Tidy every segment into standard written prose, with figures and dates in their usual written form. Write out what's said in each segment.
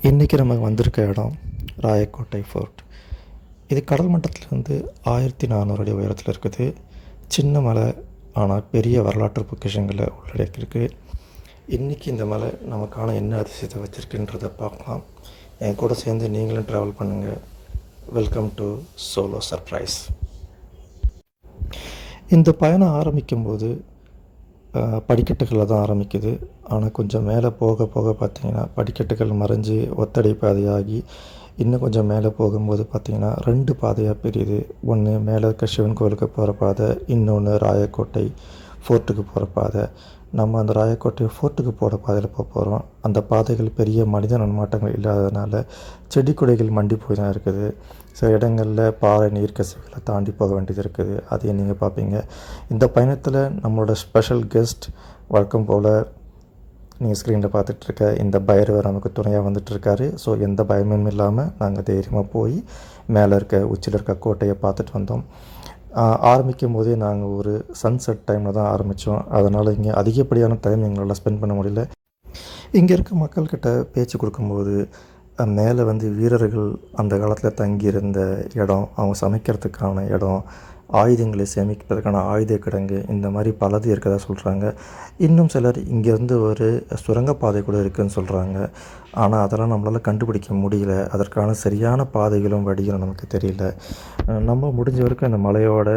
இன்றைக்கி நமக்கு வந்திருக்க இடம் ராயக்கோட்டை ஃபோர்ட். இது கடல் மட்டத்திலேருந்து 1400 அடி உயரத்தில் இருக்குது. சின்ன மலை, ஆனால் பெரிய வரலாற்று பொக்கிஷங்களை உள்ளடக்கியிருக்கு. இன்றைக்கி இந்த மலை நமக்கான என்ன அதிசயத்தை வச்சுருக்குன்றதை பார்க்கலாம். என் கூட சேர்ந்து நீங்களும் ட்ராவல் பண்ணுங்கள். Welcome to solo surprise. இந்த பயணம் ஆரம்பிக்கும்போது படிக்கட்டுகளில் தான் ஆரம்பிக்குது. ஆனால் கொஞ்சம் மேலே போக போக பார்த்திங்கன்னா படிக்கட்டுகள் மறைஞ்சி ஒத்தடை பாதையாகி இன்னும் கொஞ்சம் மேலே போகும்போது பார்த்திங்கன்னா 2 பாதையாக பிரியுது. ஒன்று மேலே இருக்க சிவன் கோவிலுக்கு போகிற பாதை, இன்னொன்று ராயக்கோட்டை ஃபோர்ட்டுக்கு போகிற பாதை. நம்ம அந்த ராயக்கோட்டை ஃபோர்ட்டுக்கு போகிற பாதையில் போகிறோம். அந்த பாதைகள் பெரிய மனித நடமாட்டங்கள் இல்லாததுனால செடி கொடிகள் மண்டி போய் தான் இருக்குது. சில இடங்களில் பாறை நீர்க்கசிவுகளை தாண்டி போக வேண்டியது இருக்குது. அதையும் நீங்கள் பார்ப்பீங்க. இந்த பயணத்தில் நம்மளோட ஸ்பெஷல் கெஸ்ட் வழக்கம் போல் நீங்கள் ஸ்க்ரீனில் பார்த்துட்ருக்க இந்த பைரவர் நமக்கு துணையாக வந்துட்டுருக்காரு. ஸோ எந்த பயமும் இல்லாமல் நாங்கள் தைரியமாக போய் மேலே இருக்க உச்சியில் இருக்க கோட்டையை பார்த்துட்டு வந்தோம். ஆரம்பிக்கும் போதே நாங்கள் ஒரு சன்செட் டைமில் தான் ஆரம்பித்தோம். அதனால் இங்கே அதிகப்படியான டைம் எங்களால் ஸ்பெண்ட் பண்ண முடியல. இங்கே இருக்க மக்கள்கிட்ட பேச்சு கொடுக்கும்போது மேலே வீரர்கள் அந்த காலத்தில் தங்கியிருந்த இடம், அவங்க சமைக்கிறதுக்கான இடம், ஆயுதங்களை சேமிக்கிறதுக்கான ஆயுத கிடங்கு, இந்த மாதிரி பலது இருக்கிறதா சொல்கிறாங்க. இன்னும் சிலர் இங்கேருந்து ஒரு சுரங்கப்பாதை கூட இருக்குதுன்னு சொல்கிறாங்க. ஆனால் அதெல்லாம் நம்மளால் கண்டுபிடிக்க முடியல. அதற்கான சரியான பாதைகளும் வழிகளும் நமக்கு தெரியல. நம்ம முடிஞ்ச வரைக்கும் அந்த மலையோட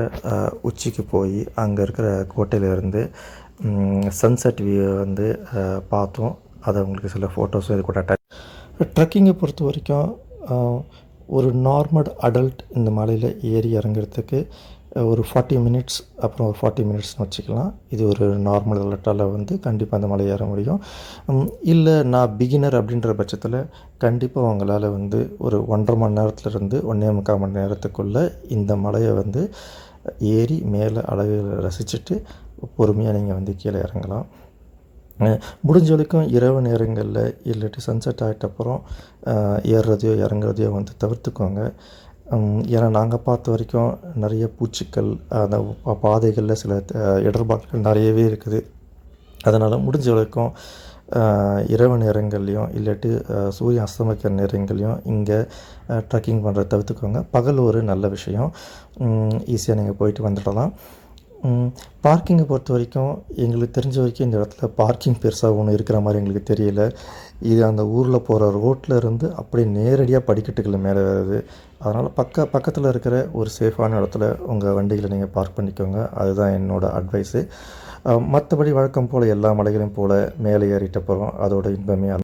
உச்சிக்கு போய் அங்கே இருக்கிற கோட்டையிலேருந்து சன்செட் வியூ பார்த்தோம். அதை உங்களுக்கு சில ஃபோட்டோஸும் இது கூட ட்ரெக்கிங்கை பொறுத்த வரைக்கும் ஒரு நார்மல் அடல்ட் இந்த மலையில் ஏறி இறங்குறதுக்கு ஒரு 40 மினிட்ஸ், அப்புறம் ஒரு 40 மினிட்ஸ்னு வச்சுக்கலாம். இது ஒரு நார்மல் அடல்ட்டால் கண்டிப்பாக அந்த மலை ஏற முடியும். இல்லை நான் பிகினர் அப்படின்ற பட்சத்தில் கண்டிப்பாக அவங்களால் ஒரு 1.5 மணி நேரத்துலேருந்து 1.25 மணி நேரத்துக்குள்ளே இந்த மலையை ஏறி மேலே அழகுகளை ரசிச்சுட்டு பொறுமையாக நீங்கள் கீழே இறங்கலாம். முடிஞ்ச வரைக்கும் இரவு நேரங்களில் இல்லாட்டி சன்செட் ஆகிட்டப்புறம் ஏறுறதையோ இறங்குறதையோ தவிர்த்துக்கோங்க. ஏன்னா நாங்கள் பார்த்த வரைக்கும் நிறைய பூச்சிக்கள், அந்த பாதைகளில் சில இடர்பாடுகள் நிறையவே இருக்குது. அதனால் முடிஞ்ச வரைக்கும் இரவு நேரங்கள்லையும் இல்லாட்டி சூரியன் அஸ்தமிக்கிற நேரங்கள்லையும் இங்கே ட்ரெக்கிங் பண்ணுறத தவிர்த்துக்கோங்க. பகல் ஒரு நல்ல விஷயம், ஈஸியாக நீங்கள் போயிட்டு வந்துடலாம். பார்க்கிங்கை பொறுத்த வரைக்கும் எங்களுக்கு தெரிஞ்ச வரைக்கும் இந்த இடத்துல பார்க்கிங் பெருசாக ஒன்று இருக்கிற மாதிரி எங்களுக்கு தெரியல. இது அந்த ஊரில் போகிற ரோட்டில் இருந்து அப்படியே நேரடியாக படிக்கட்டுகள் மேலே வருது. அதனால் பக்கத்தில் இருக்கிற ஒரு சேஃபான இடத்துல உங்கள் வண்டிகளை நீங்கள் பார்க் பண்ணிக்கோங்க. அதுதான் என்னோடய அட்வைஸு. மற்றபடி வழக்கம் போல் எல்லா மலைகளையும் போல் மேலே ஏறிட்ட போகிறோம். அதோட இன்பமே